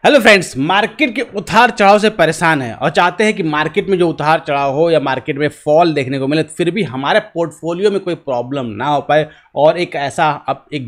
Hello friends, market के उतार चढ़ाव से परेशान है और चाहते हैं कि मार्केट में जो उतार चढ़ाव हो या मार्केट में फॉल देखने को मिले, फिर भी हमारे पोर्टफोलियो में कोई प्रॉब्लम ना हो पाए और एक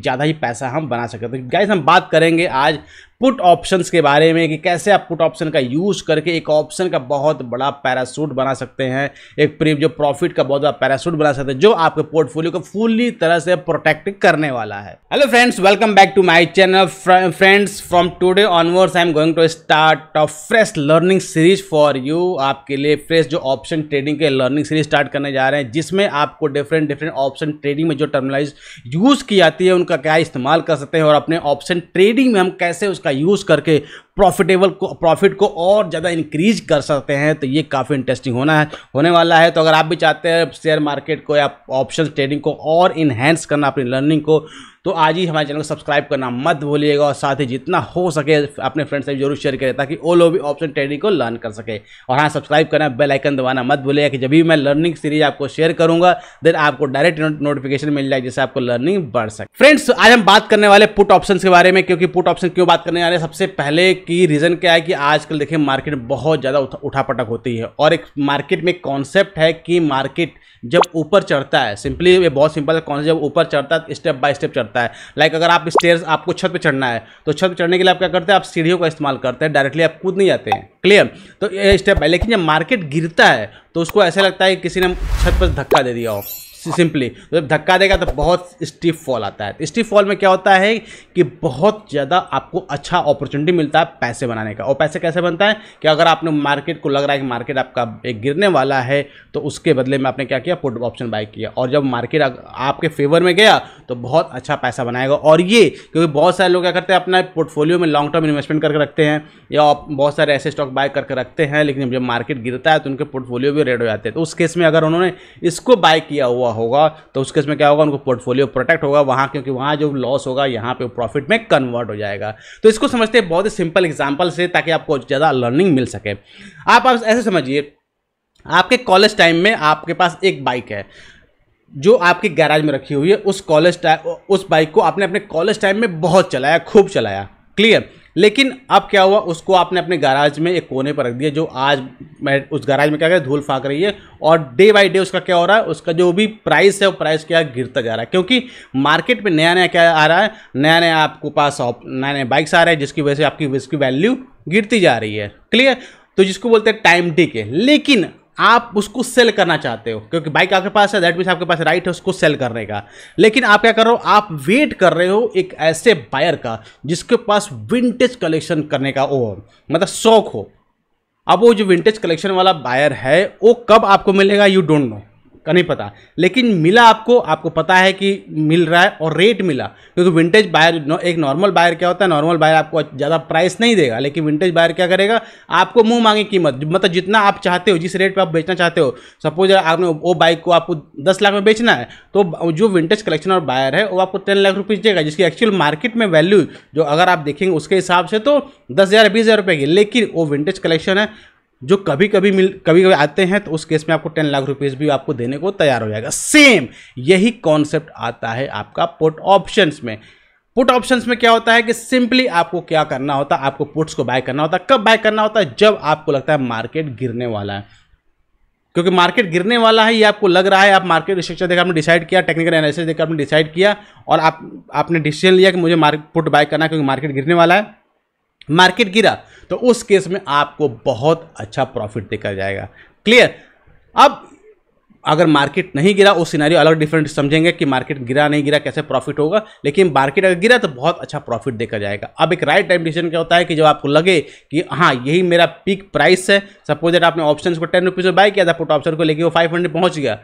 ज़्यादा ही पैसा हम बना सकें। तो गाइस, हम बात करेंगे आज पुट ऑप्शंस के बारे में कि कैसे आप पुट ऑप्शन का यूज़ करके एक ऑप्शन का बहुत बड़ा पैरासूट बना सकते हैं, जो प्रॉफिट का बहुत बड़ा पैरासूट बना सकते हैं, जो आपके पोर्टफोलियो को फुल्ली तरह से प्रोटेक्ट करने वाला है। Hello friends, welcome back to my channel. Friends, from today onwards I am going to start a fresh learning series for you. आपके लिए फ्रेश जो ऑप्शन ट्रेडिंग के लर्निंग सीरीज स्टार्ट करने जा रहे हैं, जिसमें आपको डिफरेंट ऑप्शन ट्रेडिंग में जो टर्मिनोलॉजी यूज़ की जाती है उनका क्या इस्तेमाल कर सकते हैं और अपने ऑप्शन ट्रेडिंग में हम कैसे उसका यूज़ करके प्रॉफिट को और ज़्यादा इंक्रीज कर सकते हैं। तो ये काफ़ी इंटरेस्टिंग होने वाला है। तो अगर आप भी चाहते हैं शेयर मार्केट को या ऑप्शन ट्रेडिंग को और इन्हेंस करना अपनी लर्निंग को, तो आज ही हमारे चैनल को सब्सक्राइब करना मत भूलिएगा और साथ ही जितना हो सके अपने फ्रेंड्स से भी जरूर शेयर करें ताकि वो लोग भी ऑप्शन ट्रेडिंग को लर्न कर सके। और हाँ, सब्सक्राइब करना, बेल आइकन दबाना मत भूलिएगा कि जब भी मैं लर्निंग सीरीज आपको शेयर करूंगा देन आपको डायरेक्ट नोटिफिकेशन मिल जाए, जिससे आपको लर्निंग बढ़ सके। फ्रेंड्स, आज हम बात करने वाले पुट ऑप्शन के बारे में। क्योंकि पुट ऑप्शन क्यों बात करने वाले, सबसे पहले की रीजन क्या है कि आजकल देखिए मार्केट बहुत ज़्यादा उठापटक होती है और एक मार्केट में कॉन्सेप्ट है कि मार्केट जब ऊपर चढ़ता है, सिंपली ये बहुत सिंपल है कॉन्सेप्ट, जब ऊपर चढ़ता है स्टेप बाय स्टेप चढ़ता है। लाइक अगर आप स्टेयर्स, आपको छत पे चढ़ना है तो छत पे चढ़ने के लिए आप क्या करते हैं, आप सीढ़ियों का इस्तेमाल करते हैं, डायरेक्टली आप कूद नहीं जाते हैं। क्लियर? तो ये स्टेप है। लेकिन जब मार्केट गिरता है तो उसको ऐसा लगता है कि किसी ने छत पर धक्का दे दिया हो। सिंपली जब धक्का देगा तो बहुत स्टीप फॉल आता है। स्टीप फॉल में क्या होता है कि बहुत ज़्यादा आपको अच्छा अपॉर्चुनिटी मिलता है पैसे बनाने का। और पैसे कैसे बनता है कि अगर आपने मार्केट को लग रहा है कि मार्केट आपका एक गिरने वाला है तो उसके बदले में आपने क्या किया, पुट ऑप्शन बाय किया और जब मार्केट आपके फेवर में गया तो बहुत अच्छा पैसा बनाएगा। और ये क्योंकि बहुत सारे लोग क्या करते हैं, अपना पोर्टफोलियो में लॉन्ग टर्म इन्वेस्टमेंट करके रखते हैं या बहुत सारे ऐसे स्टॉक बाय करके रखते हैं, लेकिन जब मार्केट गिरता है तो उनके पोर्टफोलियो भी रेड हो जाते हैं। तो उस केस में अगर उन्होंने इसको बाय किया हुआ होगा तो उस केस में क्या होगा, उनको पोर्टफोलियो प्रोटेक्ट होगा वहाँ, क्योंकि वहाँ जो लॉस होगा यहाँ पे प्रॉफिट में कन्वर्ट हो जाएगा। तो इसको समझते हैं बहुत ही सिंपल एग्जांपल से ताकि आपको ज़्यादा लर्निंग मिल सके। आप ऐसे समझिए, आपके कॉलेज टाइम में आपके पास एक बाइक है जो आपके गैराज में रखी हुई है। उस बाइक को आपने अपने कॉलेज टाइम में बहुत चलाया, खूब चलाया। क्लियर? लेकिन अब क्या हुआ, उसको आपने अपने गैराज में एक कोने पर रख दिया, जो आज उस गैराज में क्या कर धूल फाक रही है और डे बाय डे उसका क्या हो रहा है, उसका जो भी प्राइस है वो प्राइस क्या गिरता जा रहा है। क्योंकि मार्केट में नया नया क्या आ रहा है, नया नया आपको पास नए नए बाइक्स आ रहे हैं जिसकी वजह से आपकी इसकी वैल्यू गिरती जा रही है। क्लियर? तो जिसको बोलते हैं टाइम टिके। लेकिन आप उसको सेल करना चाहते हो क्योंकि बाइक आपके पास है, दैट मीन्स आपके पास राइट है उसको सेल करने का। लेकिन आप क्या कर रहे हो, आप वेट कर रहे हो एक ऐसे बायर का जिसके पास विंटेज कलेक्शन करने का मतलब शौक हो। अब वो जो विंटेज कलेक्शन वाला बायर है वो कब आपको मिलेगा, यू डोंट नो, का नहीं पता। लेकिन मिला आपको पता है कि मिल रहा है और रेट मिला। क्योंकि विंटेज बायर, एक नॉर्मल बायर क्या होता है, नॉर्मल बायर आपको ज़्यादा प्राइस नहीं देगा, लेकिन विंटेज बायर क्या करेगा, आपको मुंह मांगी कीमत, मतलब जितना आप चाहते हो, जिस रेट पे आप बेचना चाहते हो। सपोज आपने वो बाइक को आपको 10 लाख में बेचना है तो जो विंटेज कलेक्शन और बायर है वो आपको 10 लाख रुपीज़ देगा, जिसकी एक्चुअल मार्केट में वैल्यू जो अगर आप देखेंगे उसके हिसाब से तो 10,000 20,000 रुपये की। लेकिन वो विंटेज कलेक्शन है जो कभी कभी आते हैं तो उस केस में आपको 10 लाख रुपीस भी आपको देने को तैयार हो जाएगा। सेम यही कॉन्सेप्ट आता है आपका पुट ऑप्शंस में। पुट ऑप्शंस में क्या होता है कि सिंपली आपको क्या करना होता है, आपको पुट्स को बाय करना होता है। कब बाय करना होता है, जब आपको लगता है मार्केट गिरने वाला है। क्योंकि मार्केट गिरने वाला है ये आपको लग रहा है, आप मार्केट स्ट्रक्चर देखकर आपने डिसाइड किया, टेक्निकल एनालिसिस देखकर आपने डिसाइड किया और आपने डिसीजन लिया कि मुझे पुट बाय करना है क्योंकि मार्केट गिरने वाला है। मार्केट गिरा तो उस केस में आपको बहुत अच्छा प्रॉफिट देकर जाएगा। क्लियर? अब अगर मार्केट नहीं गिरा, उस सिनेरियो अलग डिफरेंट समझेंगे कि मार्केट गिरा नहीं गिरा कैसे प्रॉफिट होगा। लेकिन मार्केट अगर गिरा तो बहुत अच्छा प्रॉफिट देकर जाएगा। अब एक राइट टाइम डिसीजन क्या होता है कि जब आपको लगे कि हाँ यही मेरा पीक प्राइस है, सपोज दैट आपने ऑप्शन को 10 रुपीज़ में बाय किया था पुट ऑप्शन को, लेकिन वो 500 पहुंच गया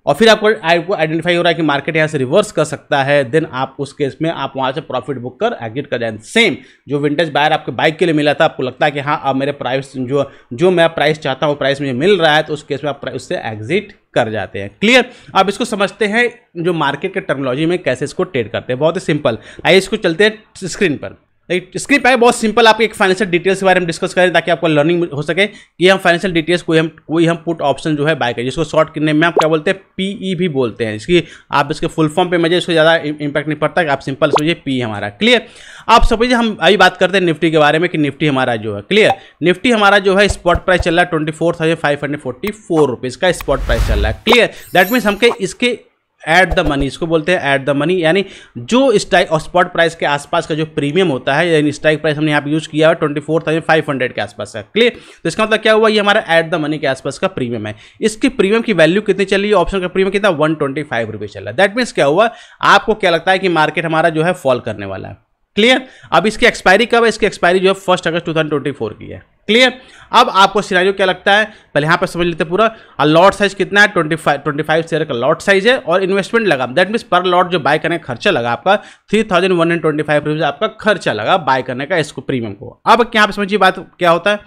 और फिर आपको आइडेंटिफाई हो रहा है कि मार्केट यहाँ से रिवर्स कर सकता है, देन आप उस केस में आप वहाँ से प्रॉफिट बुक कर एग्जिट कर जाए। सेम जो विंटेज बायर आपके बाइक के लिए मिला था, आपको लगता है कि हाँ अब मेरे प्राइस जो मैं प्राइस चाहता हूँ प्राइस मुझे मिल रहा है, तो उस केस में आप उससे एग्जिट कर जाते हैं। क्लियर? अब इसको समझते हैं जो मार्केट के टर्मिनोलॉजी में कैसे इसको ट्रेड करते हैं। बहुत ही सिंपल। आइए इसको चलते हैं स्क्रीन पर। स्क्रीन पे बहुत सिंपल आपको एक फाइनेंशियल डिटेल्स के बारे में डिस्कस करें ताकि आपको लर्निंग हो सके कि हम फाइनेंशियल डिटेल्स कोई हम पुट ऑप्शन जो है बाय करें, जिसको शॉर्ट करने में आप क्या बोलते हैं पीई भी बोलते हैं। इसकी आप इसके फुल फॉर्म पे मुझे इसको ज़्यादा इंपैक्ट नहीं पड़ता कि आप सिंपल समझिए पी हमारा क्लियर। आप समझिए हम अभी बात करते हैं निफ्टी के बारे में कि निफ्टी हमारा जो है क्लियर, निफ्टी हमारा जो है स्पॉट प्राइस चल रहा है 24,544 रुपीज़ का स्पॉट प्राइस चल रहा है क्लियर। दैट मीन्स हमके इसके एट द मनी, इसको बोलते हैं एट द मनी, यानी जो स्ट्राइक और स्पॉट प्राइस के आसपास का जो प्रीमियम होता है, यानी स्ट्राइक प्राइस हमने यहाँ पे यूज किया है 24,500 के आसपास है क्लियर। तो इसका मतलब क्या हुआ, ये हमारा एट द मनी के आसपास का प्रीमियम है। इसकी प्रीमियम की वैल्यू कितनी चल रही है, ऑप्शन का प्रीमियम कितना 125 रुपये चल रहा है। दैट मीन्स क्या हुआ, आपको क्या लगता है कि मार्केट हमारा जो है फॉल करने वाला है क्लियर। अब इसकी एक्सपायरी कब है, इसकी एक्सपायरी जो है 1 अगस्त 2024 की है क्लियर। अब आपको सिनेरियो क्या लगता है, पहले यहाँ पर समझ लेते पूरा। लॉट साइज कितना है, 25 शेयर का लॉट साइज है और इन्वेस्टमेंट लगा, दैट मीन्स पर लॉट जो बाय करने का खर्चा लगा आपका 3,125 रुपीज आपका खर्चा लगा बाय करने का इसको प्रीमियम को। अब यहाँ पे समझिए बात क्या होता है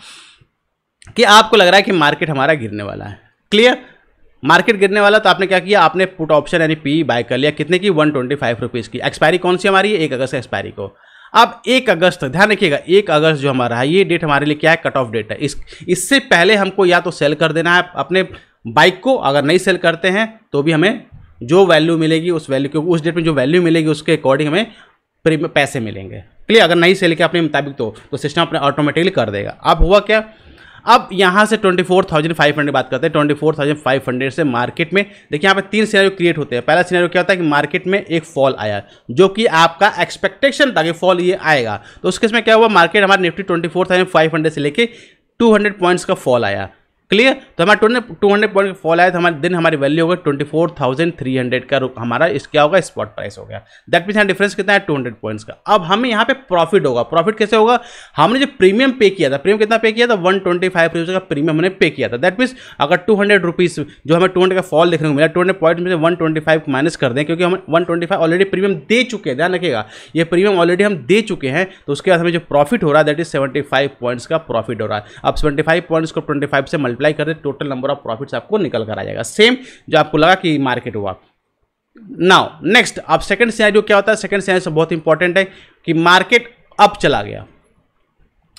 कि आपको लग रहा है कि मार्केट हमारा गिरने वाला है क्लियर, मार्केट गिरने वाला, तो आपने क्या किया, आपने पुट ऑप्शन यानी पी बाय कर लिया कितने की 125 रुपीज़ की। एक्सपायरी कौन सी हमारी है, 1 अगस्त एक्सपायरी को। अब 1 अगस्त ध्यान रखिएगा, 1 अगस्त जो हमारा है ये डेट हमारे लिए क्या है, कट ऑफ डेट है। इससे पहले हमको या तो सेल कर देना है अपने बाइक को, अगर नहीं सेल करते हैं तो भी हमें जो वैल्यू मिलेगी उस वैल्यू, क्योंकि उस डेट में जो वैल्यू मिलेगी उसके अकॉर्डिंग हमें पैसे मिलेंगे क्लियर। अगर नहीं सेल किया अपने मुताबिक तो सिस्टम अपने ऑटोमेटिकली कर देगा। अब हुआ क्या, अब यहाँ से 24,500 बात करते हैं। 24,500 से मार्केट में देखिए यहाँ पे 3 सिनेरियो क्रिएट होते हैं। पहला सिनेरियो क्या होता है कि मार्केट में एक फॉल आया जो कि आपका एक्सपेक्टेशन था कि फॉल ये आएगा, तो उस केस में क्या हुआ, मार्केट हमारा निफ्टी 24,500 से लेके 200 पॉइंट्स का फॉल आया क्लियर। तो हमारा 200 पॉइंट का फॉल आया तो हमारे दिन हमारी वैल्यू होगा 24,300 का हमारा इस क्या होगा, स्पॉट प्राइस हो गया। दैट मीन्स यहाँ डिफरेंस कितना है, 200 पॉइंट्स का। अब हमें यहाँ पे प्रॉफिट होगा। प्रॉफिट कैसे होगा, हमने जो प्रीमियम पे किया था, प्रीमियम कितना पे किया था, 125 रुपीज़ का प्रीमियम हमने पे किया था। दैट मीन्स अगर 200 रुपीज़ जो हमें 200 का फॉल देखने को मिला, 200 पॉइंट में से 125 माइनस कर दें, क्योंकि हम 125 ऑलरेडी प्रीमियम दे चुके हैं, ध्यान रखिएगा ये प्रीमियम ऑलरेडी हम दे चुके हैं। तो उसके बाद हमें जो प्रॉफिट हो रहा है दैट इज 75 पॉइंट्स का प्रॉफिट हो रहा है। अब 75 पॉइंट्स को 25 से मल्टीप्लाई कर दे, टोटल नंबर ऑफ प्रॉफिट्स आपको निकल कर आ जाएगा, सेम जो आपको लगा कि मार्केट हुआ। नाउ नेक्स्ट, अब सेकंड सिनेरियो क्या होता है, सेकंड सिनेरियो बहुत इंपॉर्टेंट है कि मार्केट अप चला गया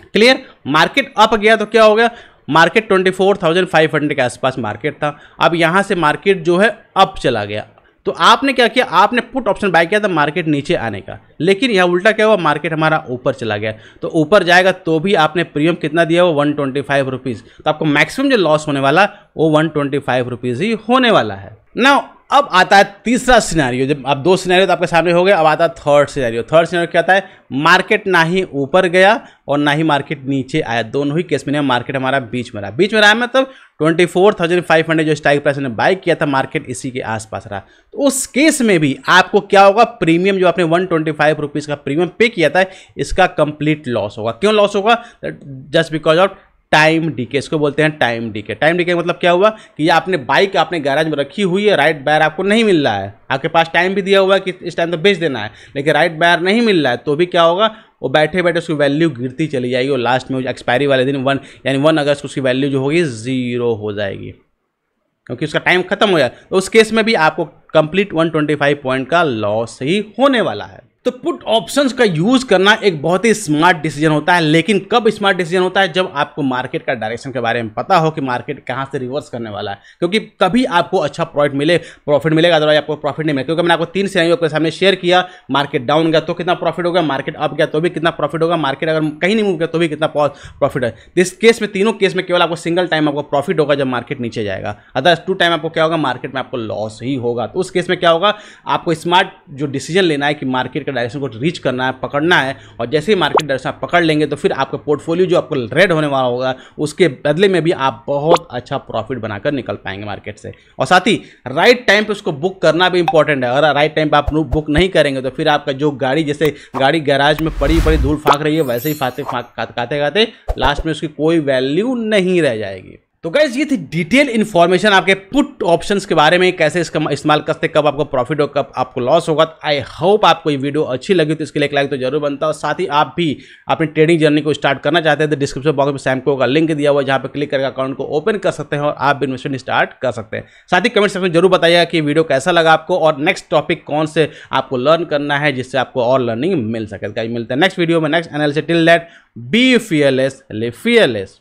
क्लियर। मार्केट अप गया तो क्या हो गया, मार्केट 24,500 के आसपास मार्केट था। अब यहां से मार्केट जो है अप चला गया, तो आपने क्या किया, आपने पुट ऑप्शन बाय किया था मार्केट नीचे आने का, लेकिन यहाँ उल्टा क्या हुआ, मार्केट हमारा ऊपर चला गया। तो ऊपर जाएगा तो भी आपने प्रीमियम कितना दिया वो 125 रुपीज़, तो आपको मैक्सिमम जो लॉस होने वाला वो 125 रुपीज़ ही होने वाला है। नाउ अब आता है तीसरा सिनेरियो। जब अब 2 सिनेरियो तो आपके सामने हो गए, अब आता है थर्ड सिनेरियो। थर्ड सिनेरियो क्या आता है, मार्केट ना ही ऊपर गया और ना ही मार्केट नीचे आया, दोनों ही केस में मार्केट हमारा बीच में रहा। बीच में रहा मतलब 24,500 जो स्ट्राइक प्राइस ने बाय किया था, मार्केट इसी के आसपास रहा। तो उस केस में भी आपको क्या होगा, प्रीमियम जो आपने 125 रुपीज़ का प्रीमियम पे किया था इसका कंप्लीट लॉस होगा। क्यों लॉस होगा, just because of time DK, इसको बोलते हैं टाइम डीके। टाइम डीके मतलब क्या हुआ कि ये आपने बाइक अपने गैराज में रखी हुई है, राइट बायर आपको नहीं मिल रहा है, आपके पास टाइम भी दिया हुआ है कि इस टाइम तो बेच देना है, लेकिन राइट बायर नहीं मिल रहा है, तो भी क्या होगा, वो बैठे बैठे उसकी वैल्यू गिरती चली जाएगी और लास्ट में एक्सपायरी वाले दिन 1 अगस्त उसकी वैल्यू जो होगी 0 हो जाएगी, क्योंकि उसका टाइम खत्म हो जाए। तो उस केस में भी आपको कंप्लीट 125 पॉइंट का लॉस ही होने वाला है। तो पुट ऑप्शंस का यूज करना एक बहुत ही स्मार्ट डिसीजन होता है, लेकिन कब स्मार्ट डिसीजन होता है, जब आपको मार्केट का डायरेक्शन के बारे में पता हो कि मार्केट कहां से रिवर्स करने वाला है, क्योंकि तभी आपको अच्छा प्रॉफिट मिलेगा, अदरवाइज आपको प्रॉफिट नहीं मिलेगा। क्योंकि मैंने आपको 3 सिनेरियो आपके सामने शेयर किया, मार्केट डाउन गया तो कितना प्रॉफिट होगा, मार्केट अप गया तो भी कितना प्रॉफिट होगा, मार्केट अगर कहीं नहीं मूव गया तो भी कितना प्रॉफिट है। इस केस में तीनों केस में केवल आपको सिंगल टाइम आपको प्रॉफिट होगा जब मार्केट नीचे जाएगा, अदरवाइज 2 टाइम आपको क्या होगा, मार्केट में आपको लॉस ही होगा। तो उस केस में क्या होगा, आपको स्मार्ट जो डिसीजन लेना है कि मार्केट का डायरेक्शन को रीच करना है, पकड़ना है, और जैसे ही मार्केट डायरेक्शन आप पकड़ लेंगे तो फिर आपका पोर्टफोलियो जो आपको रेड होने वाला होगा उसके बदले में भी आप बहुत अच्छा प्रॉफिट बनाकर निकल पाएंगे मार्केट से। और साथ ही राइट टाइम पे उसको बुक करना भी इंपॉर्टेंट है। अगर राइट टाइम पे आप बुक नहीं करेंगे तो फिर आपका जो गाड़ी, जैसे गाड़ी गैराज में पड़ी पड़ी धूल फाँक रही है, वैसे ही खाते खाते लास्ट में उसकी कोई वैल्यू नहीं रह जाएगी। तो गाइज ये थी डिटेल इन्फॉर्मेशन आपके पुट ऑप्शंस के बारे में, कैसे इसका इस्तेमाल करते, कब आपको प्रॉफिट और कब आपको लॉस होगा। आई होप आपको ये वीडियो अच्छी लगी, तो इसके लिए एक लाइक तो जरूर बनता है। और साथ ही आप भी अपनी ट्रेडिंग जर्नी को स्टार्ट करना चाहते हैं तो डिस्क्रिप्शन बॉक्स में सैमको का लिंक दिया हुआ है, जहाँ पर क्लिक करके अकाउंट को ओपन कर सकते हैं और आप भी इन्वेस्टमेंट स्टार्ट कर सकते हैं। साथ ही कमेंट सेक्शन में जरूर बताइएगा कि वीडियो कैसा लगा आपको और नेक्स्ट टॉपिक कौन से आपको लर्न करना है जिससे आपको और लर्निंग मिल सके। मिलते हैं नेक्स्ट वीडियो में next analysis. Till that be fearless, live fearless.